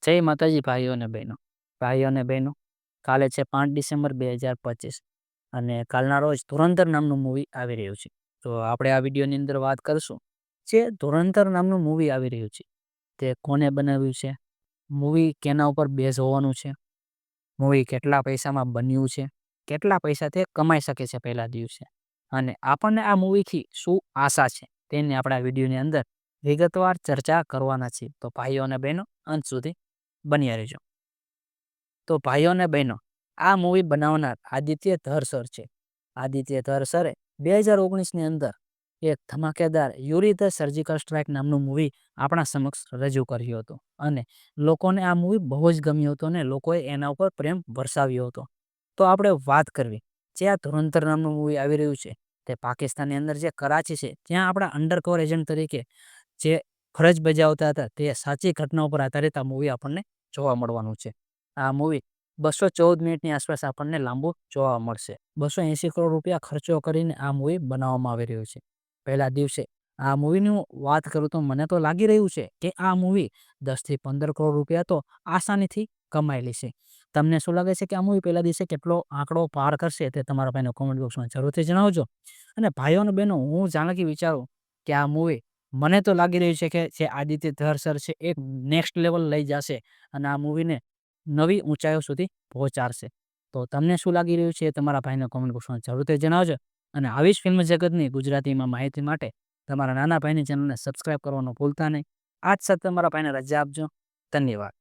જય માતાજી ભાઈઓ અને બહેનો. ભાઈઓ અને બહેનો, કાલે છે 5 ડિસેમ્બર 2025 અને કાલના રોજ ધુરંધર નામનું મૂવી આવી રહ્યું છે. તો આપણે આ વિડીયોની અંદર વાત કરીશું જે ધુરંધર નામનું મૂવી આવી રહ્યું છે તે કોને બનાવ્યું છે, મૂવી કેના ઉપર બેઝ હોવાનું છે, મૂવી કેટલા પૈસામાં બન્યું છે, કેટલા પૈસા તે કમાઈ શકે છે પહેલા દિવસે, અને આપણને આ મૂવીથી શું આશા છે તેની આપણે આ વિડીયોની અંદર વિગતવાર ચર્ચા કરવાના છીએ. તો ભાઈઓ અને બહેનો અંત સુધી બન્યા રહેજો. તો ભાઈઓ અને બહેનો, આ મૂવી બનાવનાર આદિત્ય ધર સર છે. આદિત્ય ધર સરે 2019ની અંદર એક ધમાકેદાર યુરી ધ સર્જિકલ સ્ટ્રાઇક નામનું મૂવી આપણા સમક્ષ રજૂ કર્યું હતું અને લોકોને આ મૂવી બહુ જ ગમ્યું હતું અને લોકોએ એના ઉપર પ્રેમ વરસાવ્યો હતો. તો આપણે વાત કરવી જે આ ધુરંધર નામનું મૂવી આવી રહ્યું છે તે પાકિસ્તાનની અંદર જે કરાચી છે ત્યાં આપણા અંડરકવર એજન્ટ તરીકે જે ફરજ બજાવતા હતા તે સાચી ઘટના ઉપર આધારિત આ મૂવી આપણને જોવા મળવાનું છે. આ મૂવી 214 મિનિટની આસપાસ આપણને લાંબુ જોવા મળશે. 280 કરોડ રૂપિયા ખર્ચો કરીને આ મૂવી બનાવવામાં આવી રહ્યું છે. પહેલા દિવસે આ મૂવીની વાત કરું તો મને તો લાગી રહ્યું છે કે આ મૂવી 10 થી 15 કરોડ રૂપિયા તો આસાનીથી કમાઈ લેશે. તમને શું લાગે છે કે આ મૂવી પહેલા દિવસે કેટલો આંકડો પાર કરશે તે તમારા ભાઈને કોમેન્ટ બોક્સમાં જરૂરથી જણાવજો. અને ભાઈઓ અને બહેનો, હું જાણકી વિચારું કે આ મૂવી મને તો લાગી રહ્યું છે કે જે આદિત્ય ધર સર છે એક નેક્સ્ટ લેવલ લઈ જશે અને આ મૂવીને નવી ઊંચાઈઓ સુધી પહોંચાડશે. તો તમને શું લાગી રહ્યું છે એ તમારા ભાઈને કોમેન્ટ બોક્સમાં જરૂરથી જણાવજો. અને આવી જ ફિલ્મ જગતની ગુજરાતીમાં માહિતી માટે તમારા નાના ભાઈની ચેનલને સબસ્ક્રાઈબ કરવાનું ભૂલતા નહીં. આ જ સાથે તમારા ભાઈને રજા આપજો. ધન્યવાદ.